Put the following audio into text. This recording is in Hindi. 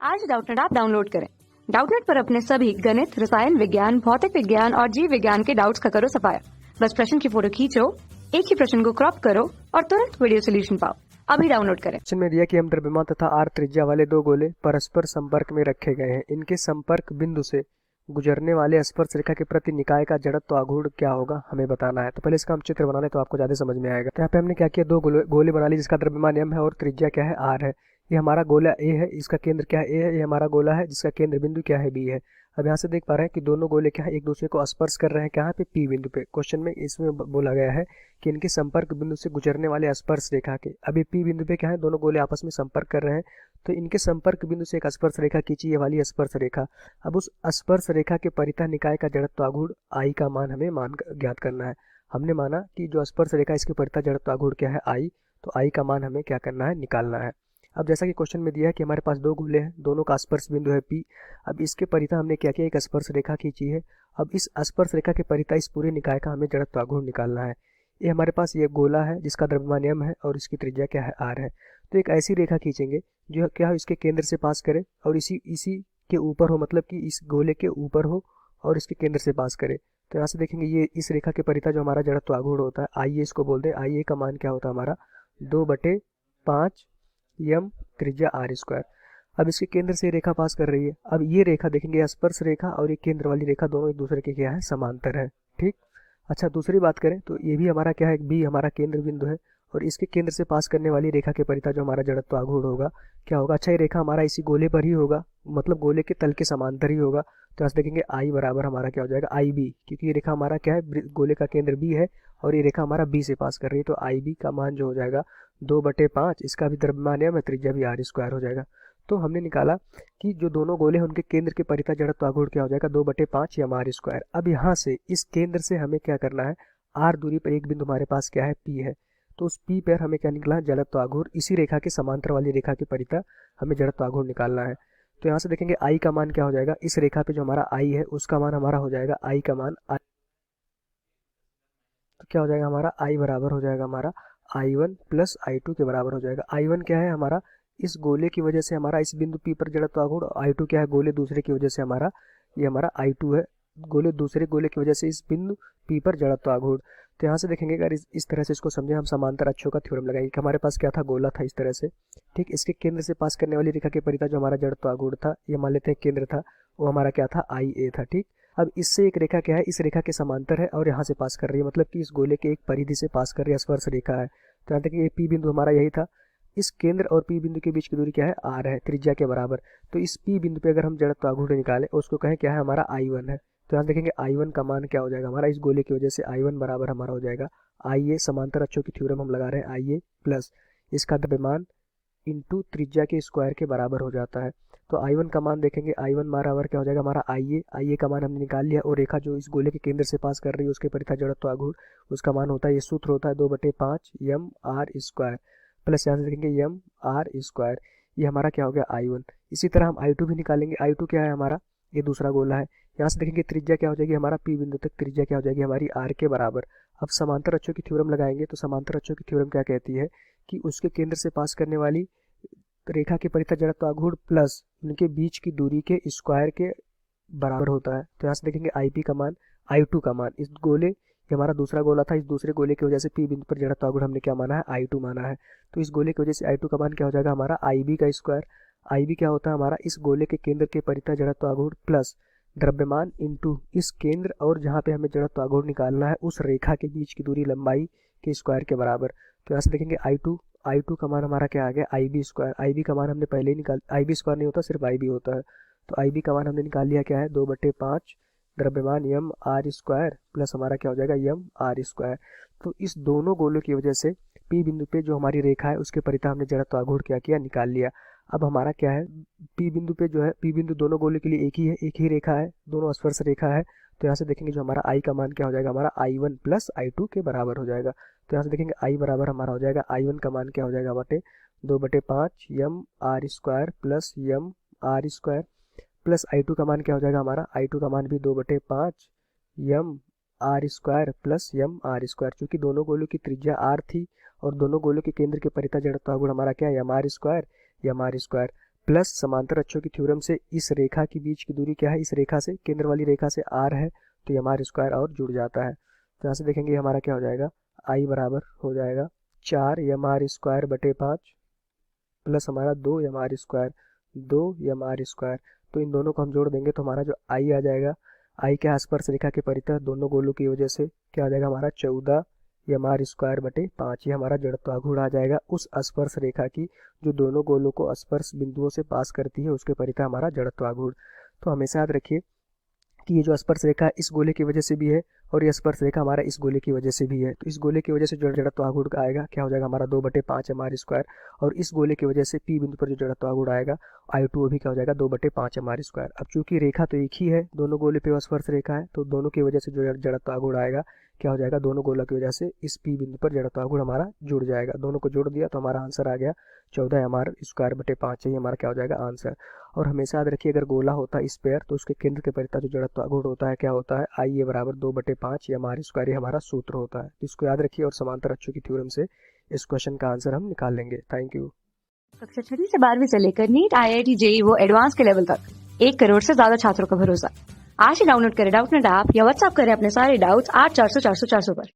आज डाउटनेट ऐप डाउनलोड करें। डाउटनेट पर अपने सभी गणित, रसायन विज्ञान, भौतिक विज्ञान और जीव विज्ञान के डाउट्स का करो सफाया। बस प्रश्न की फोटो खींचो, एक ही प्रश्न को क्रॉप करो और तुरंत वीडियो सोल्यूशन पाओ। अभी डाउनलोड करें। क्वेश्चन में दिया कि हम द्रव्यमान तथा आर त्रिज्या वाले दो गोले परस्पर संपर्क में रखे गए हैं। इनके संपर्क बिंदु से गुजरने वाले स्पर्श रेखा के प्रति निकाय का जड़त्व आघूर्ण क्या होगा, हमें बताना है। तो पहले इसका हम चित्र बना लें तो आपको ज्यादा समझ में आएगा। तो यहाँ पे हमने क्या किया, दो गोले बना ली जिसका द्रव्यमान m है और त्रिज्या क्या है, r है। ये हमारा गोला a है, इसका केंद्र क्या है, a है। ये हमारा गोला है जिसका केंद्र बिंदु क्या है, b है। अब यहाँ से देख पा रहे हैं कि दोनों गोले क्या है, एक दूसरे को स्पर्श कर रहे हैं कहाँ पे, p बिंदु पे। क्वेश्चन में इसमें बोला गया है कि इनके संपर्क बिंदु से गुजरने वाले स्पर्श रेखा के, अभी p बिंदु पे क्या है, दोनों गोले आपस में संपर्क कर रहे हैं। तो इनके संपर्क बिंदु से एक स्पर्श रेखा खींची, ये वाली स्पर्श रेखा। अब उस स्पर्श रेखा के परितः निकाय का जड़त्व आघूर्ण I का मान हमें ज्ञात करना है। हमने माना कि जो स्पर्श रेखा इसके परितः जड़त्व आघूर्ण क्या है, I, तो I का मान हमें क्या करना है, निकालना है। अब जैसा कि क्वेश्चन में दिया है कि हमारे पास दो गोले हैं, दोनों का स्पर्श बिंदु है P। अब इसके परितः हमने क्या किया, एक स्पर्श रेखा खींची है। अब इस स्पर्श रेखा के परितः इस पूरे निकाय का हमें जड़त्व आघूर्ण निकालना है। ये हमारे पास ये गोला है जिसका द्रव्यमान m है और इसकी त्रिज्या क्या है, r है। तो एक ऐसी रेखा खींचेंगे जो क्या हो, इसके केंद्र से पास करे और इसी के ऊपर हो, मतलब कि इस गोले के ऊपर हो और इसके केंद्र से पास करे। तो यहाँ से देखेंगे ये इस रेखा के परितः जो हमारा जड़त्व आघूर्ण होता है, आइए इसको बोल दें। आइए का मान क्या होता है हमारा, 2/5 m त्रिज्या r²। अब इसके केंद्र से रेखा पास कर रही है। अब ये रेखा देखेंगे, स्पर्श रेखा और ये केंद्र वाली रेखा दोनों एक दूसरे के क्या है, समांतर है। ठीक। अच्छा, दूसरी बात करें तो ये भी हमारा क्या है, b हमारा केंद्र बिंदु है और इसके केंद्र से पास करने वाली रेखा के परितः जो हमारा जड़त्व आघूर्ण होगा क्या होगा, अच्छा ये रेखा हमारा इसी गोले पर ही होगा, मतलब गोले के तल के समांतर ही होगा। तो यहाँ से देखेंगे I बराबर हमारा क्या हो जाएगा, IB, क्योंकि ये रेखा हमारा क्या है, गोले का केंद्र B है और ये रेखा हमारा B से पास कर रही है। तो IB का मान जो हो जाएगा 2/5, इसका भी द्रव्यमान है, त्रिज्या भी r² हो जाएगा। तो हमने निकाला कि जो दोनों गोले हैं उनके केंद्र के परितः जड़त्व आघूर्ण क्या हो जाएगा, 2/5 m r²। अब यहाँ से इस केंद्र से हमें क्या करना है, r दूरी पर एक बिंदु हमारे पास क्या है, P है। तो उस P पर हमें क्या निकला, जड़त्व आघूर्ण। इसी रेखा के समांतर वाली रेखा के परितः हमें जड़त्व आघूर्ण निकालना है। तो यहाँ से देखेंगे I का मान क्या हो जाएगा, इस रेखा पे जो हमारा I है उसका मान हमारा हो जाएगा, I का मान तो क्या हो जाएगा हमारा, I बराबर हो जाएगा हमारा I1 प्लस I2 के बराबर हो जाएगा। I1 क्या है हमारा, इस गोले की वजह से हमारा इस बिंदु P पर जड़त्व आघूर्ण। I2 क्या है, गोले दूसरे की वजह से हमारा, ये हमारा I2 है, दूसरे गोले की वजह से इस बिंदु P पर जड़त्व आघूर्ण। तो यहाँ से देखेंगे अगर इस तरह से इसको समझे हम, समांतर अक्षों का थ्योरम लगाएंगे कि हमारे पास क्या था, गोला था इस तरह से। ठीक, इसके केंद्र से पास करने वाली रेखा के परितः जो हमारा जड़त्व आघूर्ण था, ये मान लेते हैं केंद्र था, वो हमारा क्या था, IA था। ठीक। अब इससे एक रेखा क्या है, इस रेखा के समांतर है और यहाँ से पास कर रही है, मतलब कि इस गोले के एक परिधि से पास कर रही है, स्पर्श रेखा है। तो यहाँ तक ये P बिंदु हमारा यही था। इस केंद्र और P बिंदु के बीच की दूरी क्या है, r है, त्रिज्या के बराबर। तो इस P बिंदु पे अगर हम जड़त्व आघूर्ण निकालें उसको कहें क्या है, हमारा I1 है। तो यहाँ देखेंगे I1 का मान क्या हो जाएगा हमारा, इस गोले की वजह से I1 बराबर हमारा हो जाएगा IA, समांतर अक्षों की थ्योरम हम लगा रहे हैं, IA प्लस इसका द्रव्यमान इंटू त्रिज्या के स्क्वायर के बराबर हो जाता है। तो I1 का मान देखेंगे, I1 बराबर क्या हो जाएगा हमारा IA का मान हमने निकाल लिया और रेखा जो इस गोले के केंद्र से पास कर रही है उसके परितः जड़त्व आघूर्ण, उसका मान होता है, ये सूत्र होता है 2/5 m r² प्लस यहाँ से देखेंगे m r²। ये हमारा क्या हो गया, I1। इसी तरह हम I2 भी निकालेंगे। I2 क्या है हमारा, ये दूसरा गोला है। यहाँ से देखेंगे त्रिज्या क्या हो जाएगी हमारा, P बिंदु तक त्रिज्या क्या हो जाएगी हमारी, r के बराबर। अब समांतर अक्षों की थ्योरम लगाएंगे तो समांतर अक्षों की थ्योरम क्या कहती है कि उसके केंद्र से पास करने वाली रेखा के परितः जड़त्व आघूर्ण प्लस उनके बीच की दूरी के स्क्वायर के बराबर होता है। तो यहाँ से देखेंगे IP का मान, I2 का मान, इस गोले, ये हमारा दूसरा गोला था, इस दूसरे गोले की वजह से P बिंदु पर जड़त्व आघूर्ण हमने क्या माना है, I2 माना है। तो इस गोले की वजह से I2 का मान क्या हो जाएगा हमारा, IB का स्क्वायर। IB क्या होता है हमारा, इस गोले के केंद्र के परितः जड़त्व आघूर्ण प्लस द्रव्यमान इंटू इस केंद्र और जहाँ पे हमें जड़त्व आघूर्ण निकालना है उस रेखा के बीच की दूरी लंबाई के स्क्वायर के बराबर। तो यहाँ से देखेंगे I2 का मान हमारा क्या आ गया, IB²। IB का मान हमने पहले ही निकाल, IB² नहीं होता, सिर्फ IB होता है। तो IB का मान हमने निकाल लिया क्या है, 2/5 द्रव्यमान m r² प्लस हमारा क्या हो जाएगा, m r²। तो इस दोनों गोलों की वजह से P बिंदु पे जो हमारी रेखा है उसके परितः हमने जड़त्व आघूर्ण क्या किया, निकाल लिया। अब हमारा क्या है, P बिंदु पे जो है, P बिंदु दोनों गोलों के लिए एक ही रेखा है, दोनों स्पर्श रेखा है। तो यहाँ से देखेंगे जो हमारा I का मान क्या हो जाएगा हमारा, I1 प्लस I2 के बराबर हो जाएगा। तो यहाँ से देखेंगे I बराबर हमारा हो जाएगा, I1 का मान क्या हो जाएगा 2/5 m r² plus m r² plus I2 का मान क्या हो जाएगा हमारा, I2 का मान भी 2/5 m r² plus m r²। चूंकि दोनों गोलों की त्रिज्या r थी और दोनों गोलों के केंद्र के परितः जड़त्व आघूर्ण हमारा क्या है, m r² प्लस समांतर अक्षों की थ्योरम से इस रेखा के बीच की दूरी क्या है, इस रेखा से केंद्र वाली रेखा से r है, तो ये हमारा स्क्वायर और जुड़ जाता है। तो यहाँ से देखेंगे हमारा क्या हो जाएगा, i बराबर हो जाएगा 4mr² 5 प्लस हमारा 2mr²। तो इन दोनों को हम जोड़ देंगे तो हमारा जो i आ जाएगा, i क्या है, स्पर्श रेखा के परितः दोनों गोलों की वजह से क्या आ जाएगा हमारा 14mr²/5। ये हमारा जड़त्वाघूर्ण आ जाएगा उस स्पर्श रेखा की जो दोनों गोलों को स्पर्श बिंदुओं से पास करती है, उसके परितः हमारा जड़त्वाघूर्ण। तो हमेशा याद रखिए कि ये जो स्पर्श रेखा इस गोले की वजह से भी है और ये स्पर्श रेखा हमारा इस गोले की वजह से भी है। तो इस गोले की वजह से जो जड़त्वाघूर्ण आएगा क्या हो जाएगा हमारा 2/5mr², और इस गोले की वजह से P बिंदु पर जो जड़त्वाघूर्ण आएगा I2 वो भी क्या हो जाएगा 2/5mr²। अब चूंकि रेखा तो एक ही है, दोनों गोले पे स्पर्श रेखा है, तो दोनों की वजह से जो जड़त्वाघूर्ण आएगा क्या हो जाएगा, दोनों गोलों की वजह से इस P बिंदु पर जड़त्वाघूर्ण हमारा जुड़ जाएगा। दोनों को जोड़ दिया तो हमारा आंसर आ गया 14mr²/5। ये हमारा क्या हो जाएगा आंसर। और हमेशा याद रखिए अगर गोला होता है स्पेयर तो उसके केंद्र के परितः जो जड़त्वाघूर्ण होता है क्या होता है, I बराबर 2/5mr²। हमारा सूत्र होता है, इसको याद रखिए और समांतर अक्षों की थ्योरम से इस क्वेश्चन का आंसर हम निकाल लेंगे। Thank you. कक्षा 6वीं से 12वीं से लेकर नीट, IIT, JEE वो एडवांस के लेवल तक 1 करोड़ से ज्यादा छात्रों का भरोसा। आज ही डाउनलोड करें डाउटनेट ऐप या व्हाट्सएप करें अपने सारे डाउट्स 8400 400 400 पर।